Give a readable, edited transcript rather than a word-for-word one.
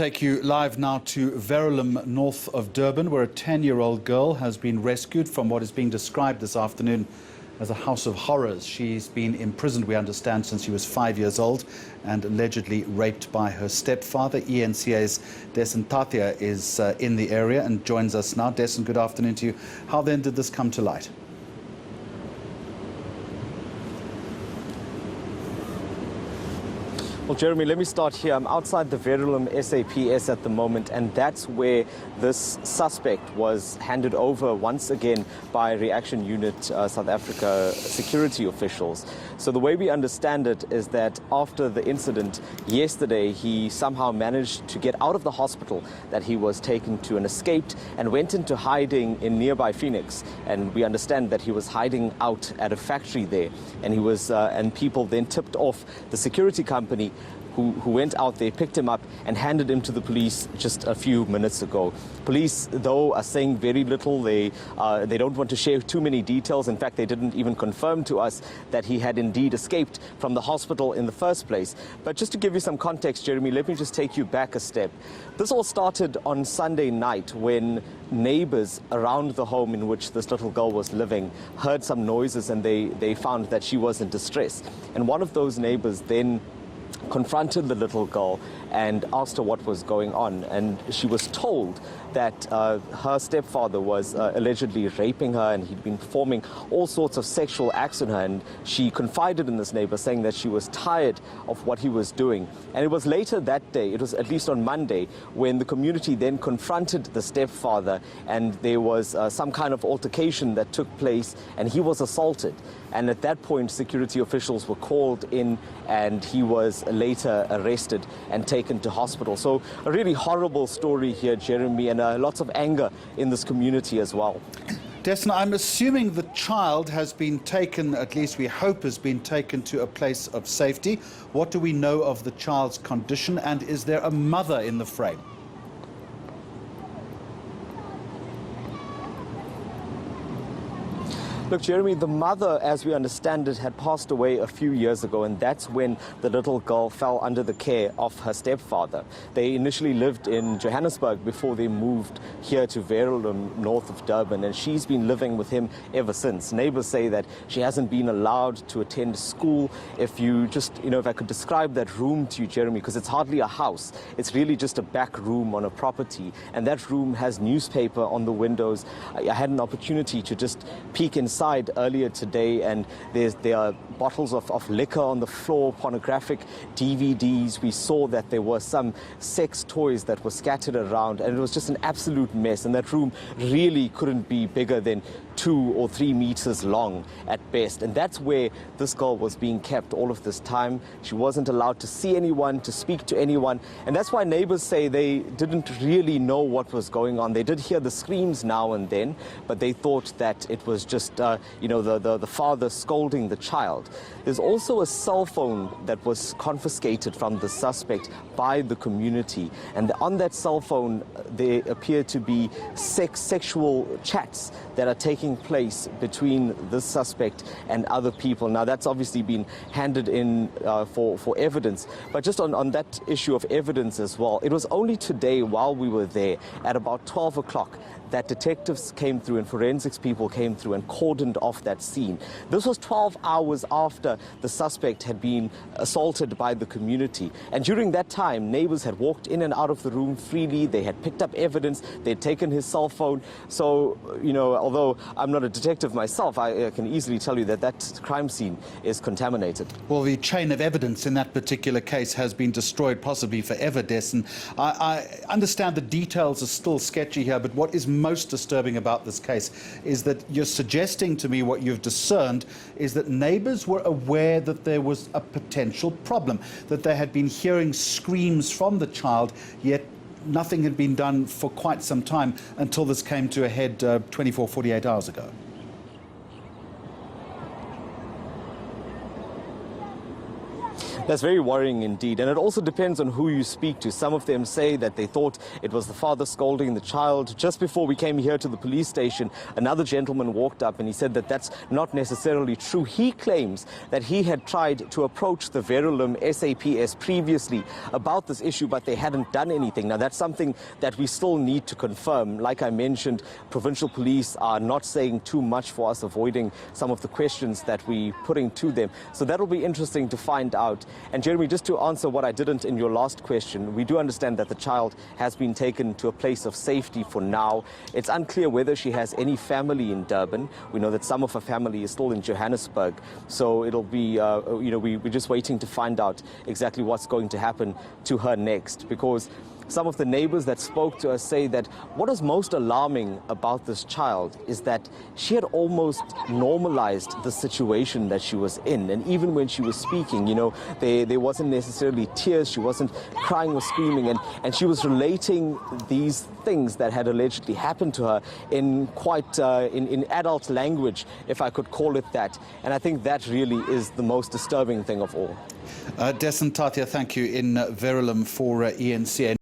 Take you live now to Verulam, north of Durban, where a 10-year-old girl has been rescued from what is being described this afternoon as a house of horrors. She's been imprisoned, we understand, since she was 5 years old and allegedly raped by her stepfather. eNCA's Dasen Thathiah is in the area and joins us now. Dasen, good afternoon to you. How then did this come to light? Well, Jeremy, let me start here. I'm outside the Verulam SAPS at the moment, and that's where this suspect was handed over once again by Reaction Unit South Africa security officials. So the way we understand it is that after the incident yesterday, he somehow managed to get out of the hospital that he was taken to and escaped and went into hiding in nearby Phoenix. And we understand that he was hiding out at a factory there, and he was and people then tipped off the security company who went out there, picked him up and handed him to the police just a few minutes ago. Police, though, are saying very little. They don't want to share too many details. In fact, they didn't even confirm to us that he had indeed escaped from the hospital in the first place. But just to give you some context, Jeremy, let me just take you back a step. This all started on Sunday night when neighbors around the home in which this little girl was living heard some noises, and they found that she was in distress. And one of those neighbors then confronted the little girl and asked her what was going on, and she was told that her stepfather was allegedly raping her, and he'd been performing all sorts of sexual acts on her. And she confided in this neighbor, saying that she was tired of what he was doing. And it was later that day, it was at least on Monday, when the community then confronted the stepfather, and there was some kind of altercation that took place, and he was assaulted. And at that point, security officials were called in, and he was later arrested and taken to hospital. So a really horrible story here, Jeremy, and lots of anger in this community as well. Dasen, I'm assuming the child has been taken, at least we hope has been taken, to a place of safety. What do we know of the child's condition, and is there a mother in the frame? Look, Jeremy, the mother, as we understand it, had passed away a few years ago, and that's when the little girl fell under the care of her stepfather. They initially lived in Johannesburg before they moved here to Verulam, north of Durban, and she's been living with him ever since. Neighbors say that she hasn't been allowed to attend school. If you just, if I could describe that room to you, Jeremy, because it's hardly a house. It's really just a back room on a property, and that room has newspaper on the windows. I had an opportunity to just peek inside earlier today, and there are bottles of liquor on the floor, pornographic DVDs. We saw that there were some sex toys that were scattered around, and it was just an absolute mess. And that room really couldn't be bigger than 2 or 3 meters long at best. And that's where this girl was being kept all of this time. She wasn't allowed to see anyone, to speak to anyone. And that's why neighbors say they didn't really know what was going on. They did hear the screams now and then, but they thought that it was just, the father scolding the child. There's also a cell phone that was confiscated from the suspect by the community. And on that cell phone, there appear to be sexual chats that are taking place between this suspect and other people. Now, that's obviously been handed in for evidence. But just on that issue of evidence as well, it was only today, while we were there, at about 12 o'clock, that detectives came through and forensics people came through and cordoned off that scene. This was 12 hours after the suspect had been assaulted by the community. And during that time, neighbors had walked in and out of the room freely. They had picked up evidence. They'd taken his cell phone. So, although I'm not a detective myself, I can easily tell you that that crime scene is contaminated. Well, the chain of evidence in that particular case has been destroyed, possibly forever, Dasen. I understand the details are still sketchy here, but what is most disturbing about this case is that you're suggesting to me what you've discerned is that neighbors were aware that there was a potential problem, that they had been hearing screams from the child, yet nothing had been done for quite some time until this came to a head 48 hours ago. That's very worrying indeed, and it also depends on who you speak to. Some of them say that they thought it was the father scolding the child. Just before we came here to the police station, another gentleman walked up and he said that that's not necessarily true. He claims that he had tried to approach the Verulam SAPS previously about this issue, but they hadn't done anything. Now, that's something that we still need to confirm. Like I mentioned, provincial police are not saying too much for us, avoiding some of the questions that we're putting to them. So that'll be interesting to find out. And Jeremy, just to answer what I didn't in your last question, we do understand that the child has been taken to a place of safety for now. It's unclear whether she has any family in Durban. We know that some of her family is still in Johannesburg. So it'll be, we're just waiting to find out exactly what's going to happen to her next, because some of the neighbors that spoke to us say that what is most alarming about this child is that she had almost normalized the situation that she was in. And even when she was speaking, there wasn't necessarily tears, she wasn't crying or screaming, and she was relating these things that had allegedly happened to her in quite in adult language, if I could call it that. And I think that really is the most disturbing thing of all. Dasen Thathiah, thank you in Verulam for eNCA.